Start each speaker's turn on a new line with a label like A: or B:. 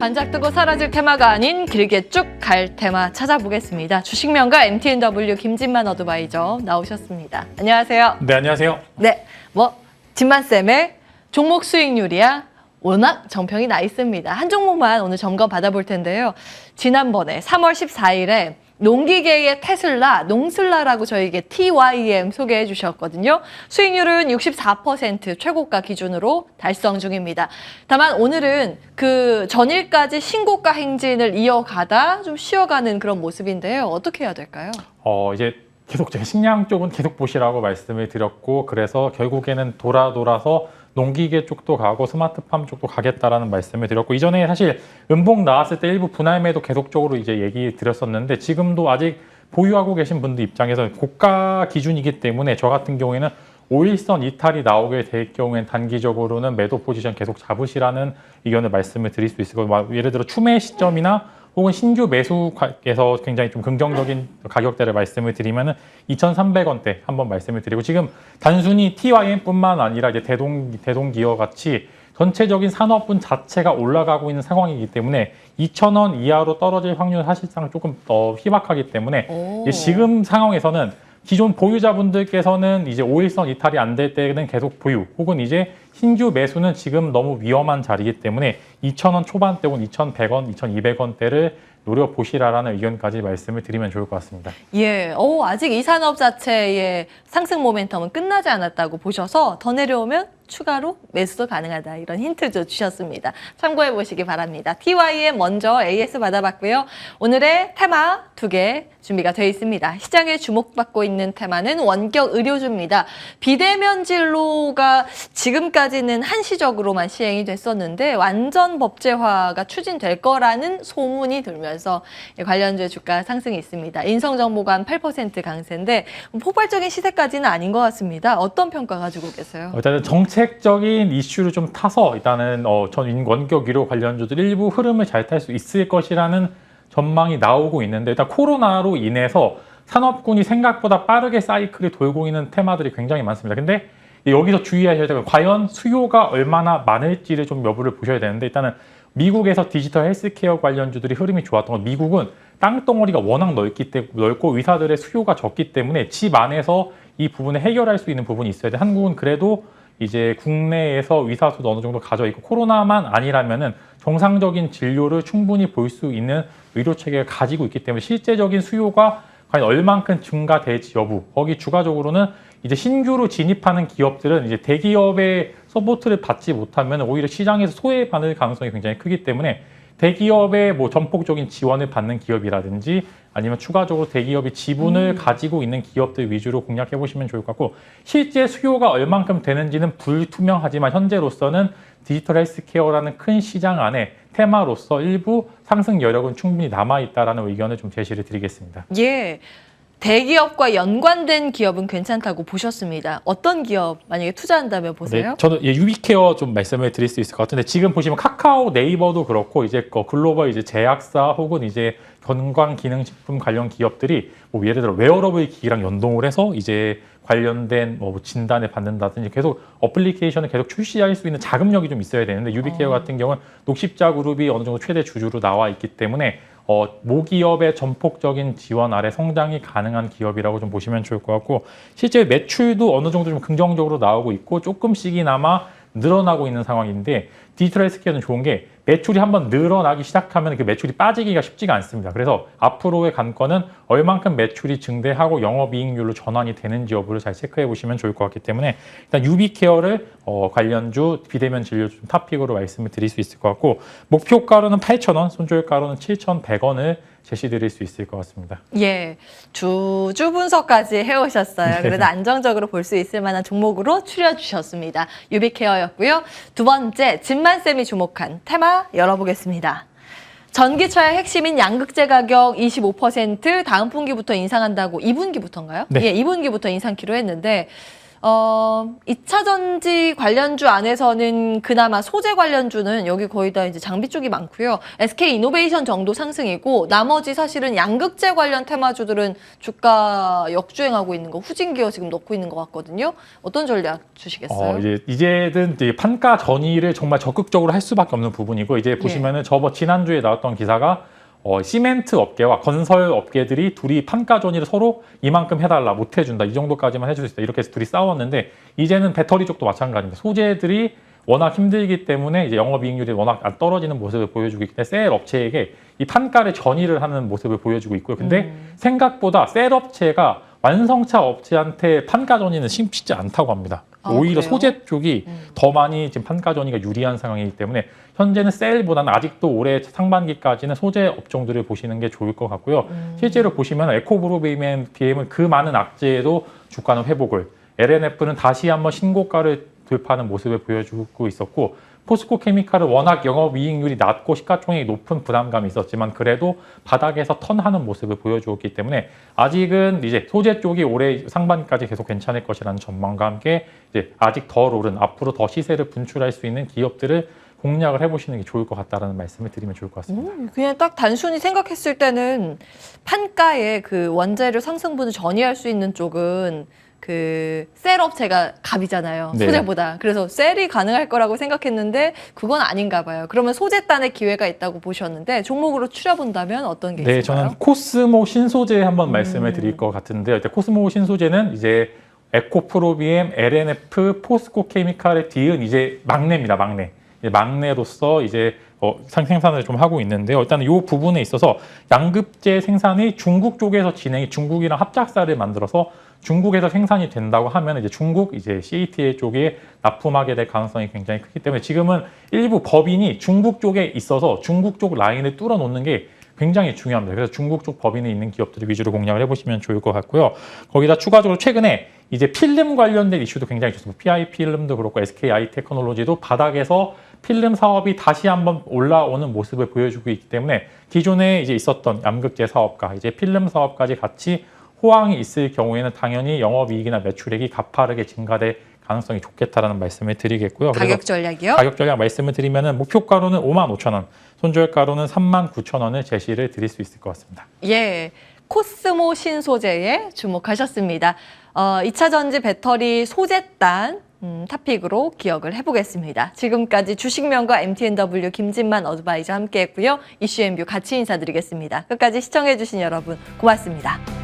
A: 반짝 뜨고 사라질 테마가 아닌 길게 쭉 갈 테마 찾아보겠습니다. 주식명가 MTNW 김진만 어드바이저 나오셨습니다. 안녕하세요.
B: 네, 안녕하세요.
A: 네, 진만쌤의 종목 수익률이야 워낙 정평이 나 있습니다. 한 종목만 오늘 점검 받아볼 텐데요. 지난번에 3월 14일에 농기계의 테슬라, 농슬라라고 저에게 TYM 소개해 주셨거든요. 수익률은 64% 최고가 기준으로 달성 중입니다. 다만 오늘은 그 전일까지 신고가 행진을 이어가다 좀 쉬어가는 그런 모습인데요. 어떻게 해야 될까요?
B: 이제 계속 제가 식량 쪽은 계속 보시라고 말씀을 드렸고, 그래서 결국에는 돌아서 농기계 쪽도 가고 스마트팜 쪽도 가겠다라는 말씀을 드렸고, 이전에 사실 음봉 나왔을 때 일부 분할 매도 계속적으로 이제 얘기 드렸었는데, 지금도 아직 보유하고 계신 분들 입장에서 고가 기준이기 때문에 저 같은 경우에는 5일선 이탈이 나오게 될 경우엔 단기적으로는 매도 포지션 계속 잡으시라는 의견을 말씀을 드릴 수 있을 거고, 예를 들어 추매 시점이나 혹은 신규 매수에서 굉장히 좀 긍정적인 가격대를 말씀을 드리면은 2,300원대 한번 말씀을 드리고, 지금 단순히 TYM뿐만 아니라 이제 대동기어 같이 전체적인 산업분 자체가 올라가고 있는 상황이기 때문에 2,000원 이하로 떨어질 확률은 사실상 조금 더 희박하기 때문에 지금 상황에서는 기존 보유자분들께서는 이제 5일선 이탈이 안 될 때는 계속 보유, 혹은 이제 신규 매수는 지금 너무 위험한 자리이기 때문에 2,000원 초반대 혹은 2,100원, 2,200원대를 노려보시라라는 의견까지 말씀을 드리면 좋을 것 같습니다.
A: 예, 아직 이 산업 자체의 상승 모멘텀은 끝나지 않았다고 보셔서 더 내려오면 추가로 매수도 가능하다, 이런 힌트도 주셨습니다. 참고해 보시기 바랍니다. TYM 먼저 AS 받아봤고요. 오늘의 테마 2개 준비가 되어 있습니다. 시장에 주목받고 있는 테마는 원격 의료주입니다. 비대면 진로가 지금까지는 한시적으로만 시행이 됐었는데 완전 법제화가 추진될 거라는 소문이 들면서 관련주의 주가 상승이 있습니다. 인성정보관 8% 강세인데 폭발적인 시세까지는 아닌 것 같습니다. 어떤 평가 가지고 계세요?
B: 일단은 정책적인 이슈를 좀 타서 일단은 전 원격 의료 관련주들 일부 흐름을 잘 탈 수 있을 것이라는 전망이 나오고 있는데, 일단 코로나로 인해서 산업군이 생각보다 빠르게 사이클이 돌고 있는 테마들이 굉장히 많습니다. 근데 여기서 주의하셔야 되는 건 과연 수요가 얼마나 많을지를 좀 여부를 보셔야 되는데, 일단은 미국에서 디지털 헬스케어 관련주들이 흐름이 좋았던 건, 미국은 땅덩어리가 워낙 넓고 의사들의 수요가 적기 때문에 집 안에서 이 부분을 해결할 수 있는 부분이 있어야 돼. 한국은 그래도 이제 국내에서 의사 수도 어느 정도 가져 있고, 코로나만 아니라면은 정상적인 진료를 충분히 볼 수 있는 의료 체계를 가지고 있기 때문에 실제적인 수요가 과연 얼만큼 증가될지 여부, 거기 추가적으로는 이제 신규로 진입하는 기업들은 이제 대기업의 서포트를 받지 못하면 오히려 시장에서 소외받을 가능성이 굉장히 크기 때문에 대기업의 전폭적인 지원을 받는 기업이라든지 아니면 추가적으로 대기업이 지분을 가지고 있는 기업들 위주로 공략해 보시면 좋을 것 같고, 실제 수요가 얼만큼 되는지는 불투명하지만 현재로서는 디지털 헬스케어라는 큰 시장 안에 테마로서 일부 상승 여력은 충분히 남아있다라는 의견을 좀 제시를 드리겠습니다.
A: 예. 대기업과 연관된 기업은 괜찮다고 보셨습니다. 어떤 기업 만약에 투자한다면 보세요?
B: 네, 저는 유비케어 좀 말씀을 드릴 수 있을 것 같은데, 지금 보시면 카카오, 네이버도 그렇고 이제 글로벌 이제 제약사 혹은 이제 건강기능식품 관련 기업들이 예를 들어 웨어러블 기기랑 연동을 해서 이제 관련된 진단을 받는다든지 계속 어플리케이션을 계속 출시할 수 있는 자금력이 좀 있어야 되는데, 유비케어 같은 경우는 녹십자 그룹이 어느 정도 최대 주주로 나와 있기 때문에 모기업의 전폭적인 지원 아래 성장이 가능한 기업이라고 좀 보시면 좋을 것 같고, 실제 매출도 어느 정도 좀 긍정적으로 나오고 있고 조금씩이나마 늘어나고 있는 상황인데, 디지털 헬스케어는 좋은 게 매출이 한번 늘어나기 시작하면 그 매출이 빠지기가 쉽지가 않습니다. 그래서 앞으로의 관건은 얼만큼 매출이 증대하고 영업이익률로 전환이 되는지 여부를 잘 체크해 보시면 좋을 것 같기 때문에, 일단 유비케어를 관련주 비대면 진료 좀 탑픽으로 말씀을 드릴 수 있을 것 같고, 목표가로는 8,000원, 손절가로는 7,100원을 제시드릴 수 있을 것 같습니다.
A: 예, 주주 분석까지 해오셨어요. 그래도 안정적으로 볼 수 있을 만한 종목으로 추려주셨습니다. 유비케어였고요. 두 번째, 진만쌤이 주목한 테마 열어보겠습니다. 전기차의 핵심인 양극재 가격 25% 다음 분기부터 인상한다고, 2분기부터인가요?
B: 네.
A: 예, 2분기부터 인상키로 했는데 2차 전지 관련주 안에서는 그나마 소재 관련주는 여기 거의 다 이제 장비 쪽이 많고요. SK 이노베이션 정도 상승이고 나머지 사실은 양극재 관련 테마주들은 주가 역주행하고 있는 거 후진기어 지금 넣고 있는 것 같거든요. 어떤 전략 주시겠어요?
B: 이제는 이제 판가 전이를 정말 적극적으로 할 수밖에 없는 부분이고 이제 보시면은 지난주에 나왔던 기사가 시멘트 업계와 건설 업계들이 둘이 판가 전이를 서로 이만큼 해달라, 못 해준다, 이 정도까지만 해줄 수 있다, 이렇게 해서 둘이 싸웠는데 이제는 배터리 쪽도 마찬가지입니다. 소재들이 워낙 힘들기 때문에 이제 영업이익률이 워낙 안 떨어지는 모습을 보여주고 있기 때문에 셀 업체에게 이 판가를 전이를 하는 모습을 보여주고 있고요. 근데 생각보다 셀 업체가 완성차 업체한테 판가 전이는 쉽지 않다고 합니다. 오히려
A: 그래요?
B: 소재 쪽이 더 많이 지금 판가 전이가 유리한 상황이기 때문에 현재는 셀보다는 아직도 올해 상반기까지는 소재 업종들을 보시는 게 좋을 것 같고요. 실제로 보시면 에코브루비엠은 그 많은 악재에도 주가는 회복을, LNF는 다시 한번 신고가를 돌파하는 모습을 보여주고 있었고 포스코 케미칼은 워낙 영업이익률이 낮고 시가총액이 높은 부담감이 있었지만 그래도 바닥에서 턴하는 모습을 보여주었기 때문에 아직은 이제 소재 쪽이 올해 상반기까지 계속 괜찮을 것이라는 전망과 함께 이제 아직 덜 오른 앞으로 더 시세를 분출할 수 있는 기업들을 공략을 해보시는 게 좋을 것 같다라는 말씀을 드리면 좋을 것 같습니다.
A: 그냥 딱 단순히 생각했을 때는 판가의 그 원재료 상승분을 전이할 수 있는 쪽은 그 셀 업체가 갑이잖아요.
B: 네.
A: 소재보다. 그래서 셀이 가능할 거라고 생각했는데 그건 아닌가 봐요. 그러면 소재단의 기회가 있다고 보셨는데 종목으로 추려본다면 어떤 게
B: 네,
A: 있을까요?
B: 저는 코스모 신소재 한번 말씀을 드릴 것 같은데요. 코스모 신소재는 이제 에코프로비엠, LNF, 포스코 케미칼의 뒤은 이제 막내입니다. 막내로서 이제 생산을 좀 하고 있는데요. 일단은 이 부분에 있어서 양극재 생산이 중국 쪽에서 중국이랑 합작사를 만들어서 중국에서 생산이 된다고 하면 이제 중국 CATL 쪽에 납품하게 될 가능성이 굉장히 크기 때문에 지금은 일부 법인이 중국 쪽에 있어서 중국 쪽 라인을 뚫어 놓는 게 굉장히 중요합니다. 그래서 중국 쪽 법인에 있는 기업들을 위주로 공략을 해보시면 좋을 것 같고요. 거기다 추가적으로 최근에 이제 필름 관련된 이슈도 굉장히 좋습니다. PI 필름도 그렇고 SKI 테크놀로지도 바닥에서 필름 사업이 다시 한번 올라오는 모습을 보여주고 있기 때문에 기존에 이제 있었던 양극재 사업과 이제 필름 사업까지 같이 호황이 있을 경우에는 당연히 영업이익이나 매출액이 가파르게 증가될 가능성이 좋겠다라는 말씀을 드리겠고요.
A: 가격 전략이요?
B: 가격 전략 말씀을 드리면은 목표가로는 55,000원, 손절가로는 39,000원을 제시를 드릴 수 있을 것 같습니다.
A: 예, 코스모 신소재에 주목하셨습니다. 2차 전지 배터리 소재단 탑픽으로 기억을 해보겠습니다. 지금까지 주식명가 MTNW 김진만 어드바이저 함께했고요. 이슈앤뷰 같이 인사드리겠습니다. 끝까지 시청해주신 여러분 고맙습니다.